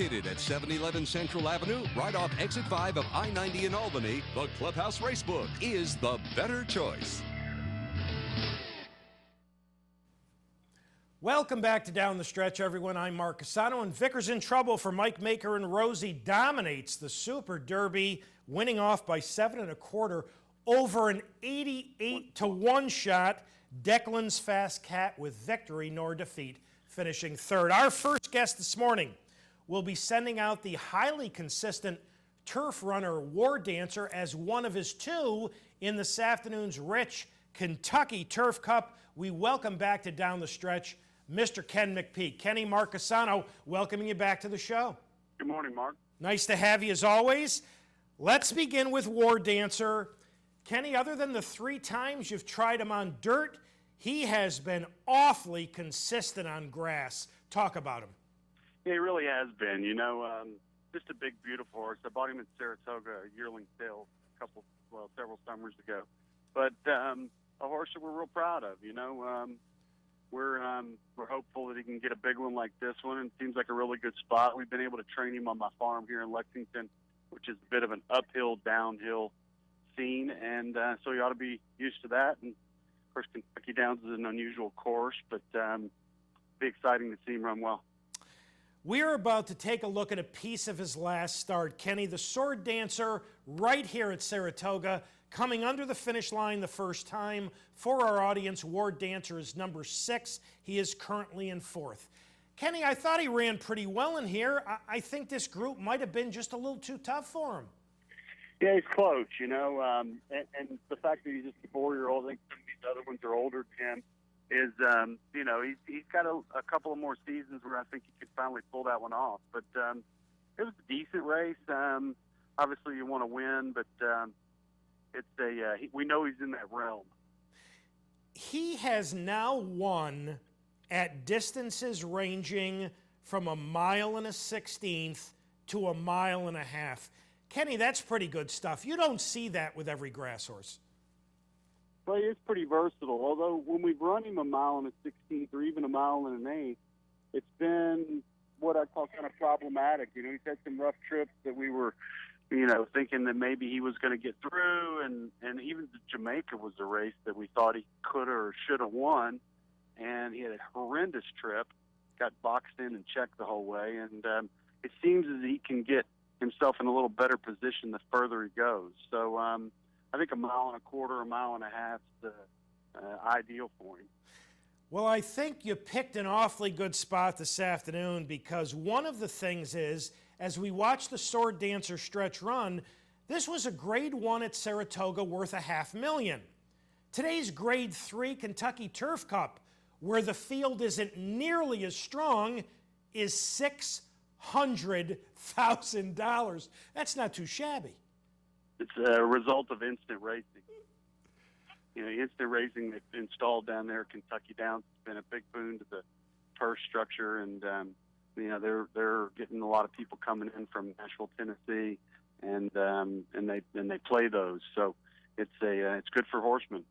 Located at 711 Central Avenue, right off exit 5 of I-90 in Albany, the Clubhouse Racebook is the better choice. Welcome back to Down the Stretch, everyone. I'm Mark Casano, and Vickers in trouble for Mike Maker, and Rosie dominates the Super Derby, winning off by 7 1/4 over an 88-1 shot. Declan's Fast Cat with victory nor defeat, finishing third. Our first guest this morning will be sending out the highly consistent turf runner War Dancer as one of his two in this afternoon's rich Kentucky Turf Cup. We welcome back to Down the Stretch Mr. Ken McPeek. Kenny, Mark Casano, welcoming you back to the show. Good morning, Mark. Nice to have you as always. Let's begin with War Dancer. Kenny, other than the 3 times you've tried him on dirt, he has been awfully consistent on grass. Talk about him. Yeah, he really has been. Just a big, beautiful horse. I bought him in Saratoga, a yearling sale, several summers ago. But a horse that we're real proud of. We're hopeful that he can get a big one like this one, and it seems like a really good spot. We've been able to train him on my farm here in Lexington, which is a bit of an uphill, downhill scene, and so he ought to be used to that. And of course, Kentucky Downs is an unusual course, but be exciting to see him run well. We're about to take a look at a piece of his last start. Kenny, the Sword Dancer, right here at Saratoga, coming under the finish line the first time. For our audience, War Dancer is number 6. He is currently in 4th. Kenny, I thought he ran pretty well in here. I think this group might have been just a little too tough for him. Yeah, he's close, and the fact that he's just a 4-year-old, I think some of these other ones are older than him, is, he's got a couple of more seasons where I think he could finally pull that one off. But it was a decent race. Obviously, you want to win, but we know he's in that realm. He has now won at distances ranging from 1 1/16 to 1.5 miles. Kenny, that's pretty good stuff. You don't see that with every grass horse. Well, he is pretty versatile, although when we've run him 1 1/16 or even 1 1/8, it's been what I call kind of problematic. He's had some rough trips that we were, thinking that maybe he was going to get through, and even Jamaica was a race that we thought he could or should have won, and he had a horrendous trip, got boxed in and checked the whole way, and it seems as he can get himself in a little better position the further he goes. So I think 1.25 miles, 1.5 miles is ideal for him. Well, I think you picked an awfully good spot this afternoon, because one of the things is, as we watch the Sword Dancer stretch run, this was a Grade 1 at Saratoga worth $500,000. Today's Grade 3 Kentucky Turf Cup, where the field isn't nearly as strong, is $600,000. That's not too shabby. It's a result of instant racing. Instant racing that's installed down there at Kentucky Downs has been a big boon to the purse structure, and they're getting a lot of people coming in from Nashville, Tennessee, and they play those. So it's good for horsemen.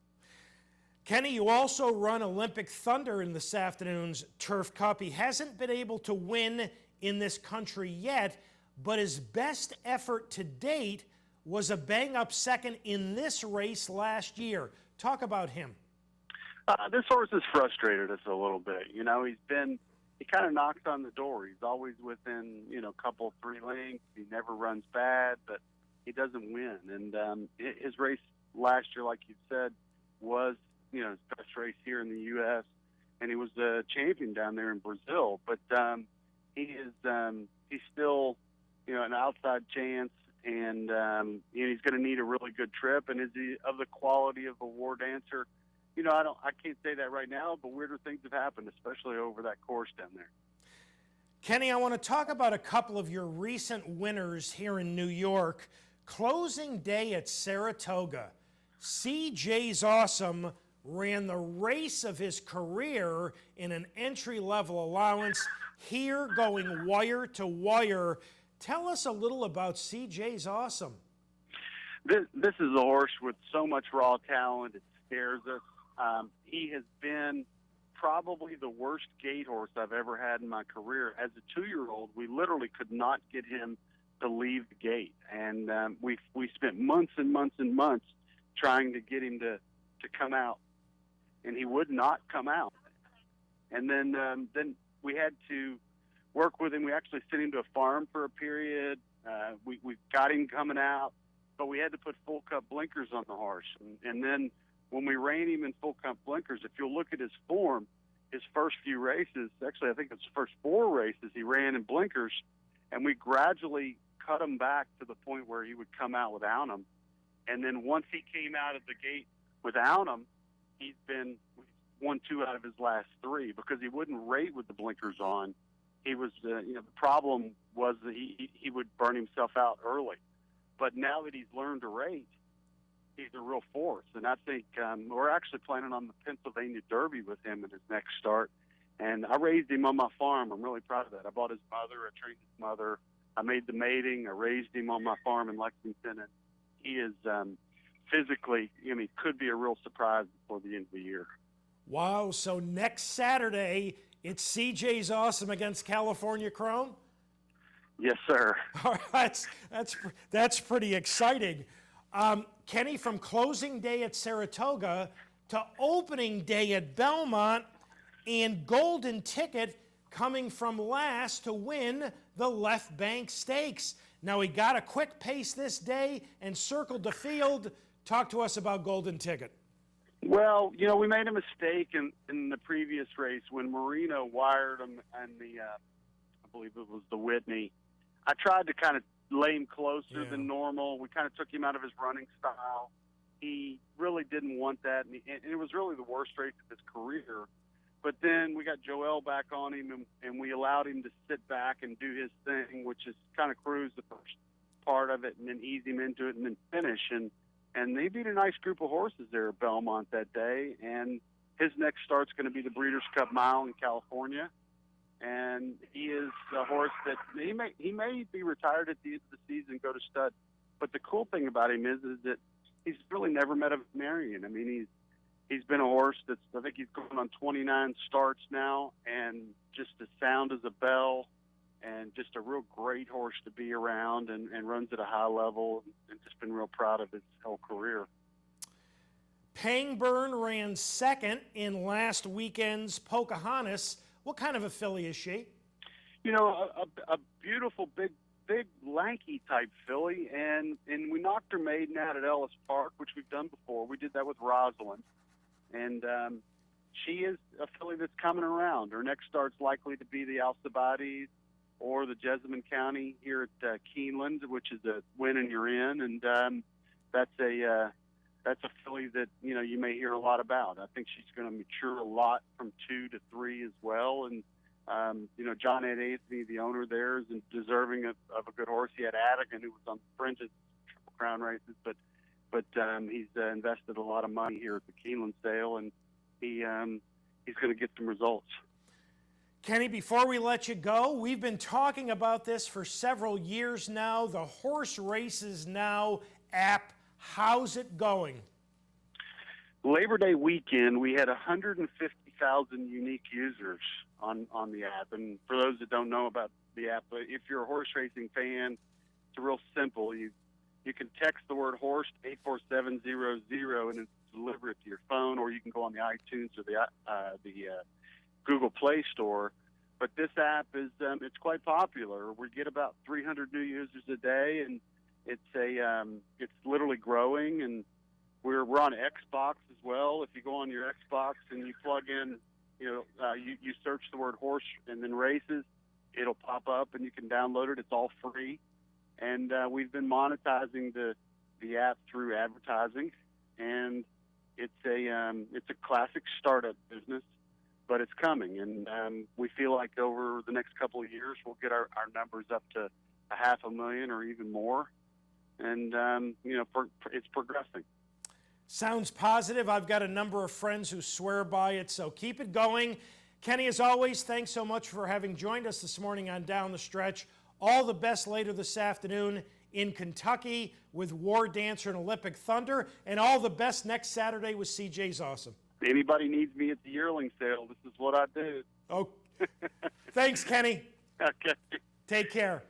Kenny, you also run Olympic Thunder in this afternoon's Turf Cup. He hasn't been able to win in this country yet, but his best effort to date was a bang-up second in this race last year. Talk about him. This horse has frustrated us a little bit. He kind of knocks on the door. He's always within, a couple, 3 lengths. He never runs bad, but he doesn't win. And his race last year, like you said, was, his best race here in the U.S., and he was a champion down there in Brazil. But he's still, an outside chance. And he's going to need a really good trip. And is he of the quality of a War Dancer? I can't say that right now, but weirder things have happened, especially over that course down there. Kenny, I want to talk about a couple of your recent winners here in New York. Closing day at Saratoga, CJ's Awesome ran the race of his career in an entry-level allowance, here going wire to wire. Tell us a little about CJ's Awesome. This is a horse with so much raw talent, it scares us. He has been probably the worst gate horse I've ever had in my career. As a 2-year-old, we literally could not get him to leave the gate, and we spent months and months and months trying to get him to come out, and he would not come out. And then we had to work with him. We actually sent him to a farm for a period. We got him coming out, but we had to put full cup blinkers on the horse. And then when we ran him in full cup blinkers, if you'll look at his form, his first few races, actually I think it's the first 4 races, he ran in blinkers, and we gradually cut him back to the point where he would come out without them. And then once he came out of the gate without them, he's won 2 out of his last 3 because he wouldn't rate with the blinkers on. He was, the problem was that he would burn himself out early. But now that he's learned to rate, he's a real force. And I think we're actually planning on the Pennsylvania Derby with him in his next start. And I raised him on my farm. I'm really proud of that. I bought his mother. I trained his mother. I made the mating. I raised him on my farm in Lexington. And he is physically, could be a real surprise before the end of the year. Wow. So next Saturday, it's CJ's Awesome against California Chrome? Yes, sir. All right, that's pretty exciting. Kenny, from closing day at Saratoga to opening day at Belmont, and Golden Ticket coming from last to win the Left Bank Stakes. Now, he got a quick pace this day and circled the field. Talk to us about Golden Ticket. Well, we made a mistake in the previous race when Marino wired him and I believe it was the Whitney. I tried to kind of lay him closer than normal. We kind of took him out of his running style. He really didn't want that, and it was really the worst race of his career. But then we got Joel back on him, and we allowed him to sit back and do his thing, which is kind of cruise the first part of it and then ease him into it and then finish. And they beat a nice group of horses there at Belmont that day. And his next start's going to be the Breeders' Cup Mile in California. And he is a horse that he may be retired at the end of the season and go to stud. But the cool thing about him is that he's really never met a veterinarian. I mean, he's been a horse that's, I think he's going on 29 starts now, and just as sound as a bell, and just a real great horse to be around, and runs at a high level, and just been real proud of his whole career. Pangburn ran second in last weekend's Pocahontas. What kind of a filly is she? A beautiful, big, lanky type filly, and we knocked her maiden out at Ellis Park, which we've done before. We did that with Rosalind, and she is a filly that's coming around. Her next start's likely to be the Alcibiades or the Jessamine County here at Keeneland, which is a win and you're in, and that's a filly that you may hear a lot about. I think she's going to mature a lot from 2 to 3 as well, and John Ed Anthony, the owner there, is deserving of a good horse. He had Adigan, who was on the fringes Triple Crown races, but he's invested a lot of money here at the Keeneland sale, and he's going to get some results. Kenny, before we let you go, we've been talking about this for several years now, the Horse Races Now app. How's it going? Labor Day weekend, we had 150,000 unique users on the app. And for those that don't know about the app, if you're a horse racing fan, it's real simple. You can text the word horse to 84700 and it's delivered to your phone, or you can go on the iTunes or the Google Play Store. But this app is it's quite popular. We get about 300 new users a day, and it's literally growing. And we're on Xbox as well. If you go on your Xbox and you plug in, you search the word horse and then races, it'll pop up and you can download it. It's all free, and we've been monetizing the app through advertising, and it's a classic startup business. But it's coming, and we feel like over the next couple of years we'll get our numbers up to 500,000 or even more, and it's progressing. Sounds positive. I've got a number of friends who swear by it, so keep it going. Kenny, as always, thanks so much for having joined us this morning on Down the Stretch. All the best later this afternoon in Kentucky with War Dancer and Olympic Thunder, and all the best next Saturday with CJ's Awesome. anybody needs me at the yearling sale, this is what I do. Oh, thanks, Kenny. Okay. Take care.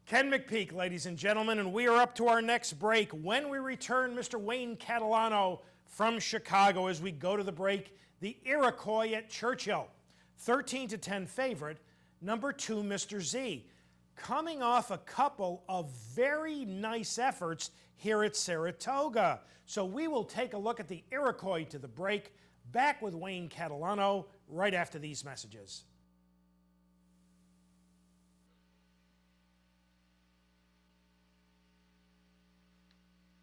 Ken McPeek, ladies and gentlemen, and we are up to our next break. When we return, Mr. Wayne Catalano from Chicago. As we go to the break, the Iroquois at Churchill. 13-10 favorite, number 2, Mr. Z. Coming off a couple of very nice efforts here at Saratoga. So we will take a look at the Iroquois to the break. Back with Wayne Catalano right after these messages.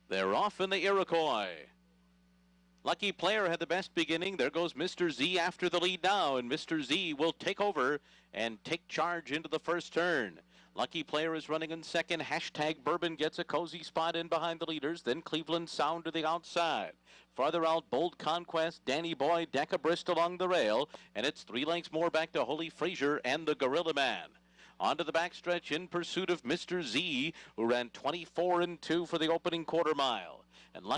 They're off in the Iroquois. Lucky Player had the best beginning. There goes Mr. Z after the lead now, and Mr. Z will take over and take charge into the first turn. Lucky Player is running in second. Hashtag Bourbon gets a cozy spot in behind the leaders. Then Cleveland Sound to the outside. Farther out, Bold Conquest, Danny Boy, Decabrist along the rail. And it's 3 lengths more back to Holy Frazier and the Gorilla Man. Onto the backstretch in pursuit of Mr. Z, who ran 24-2 for the opening quarter mile. And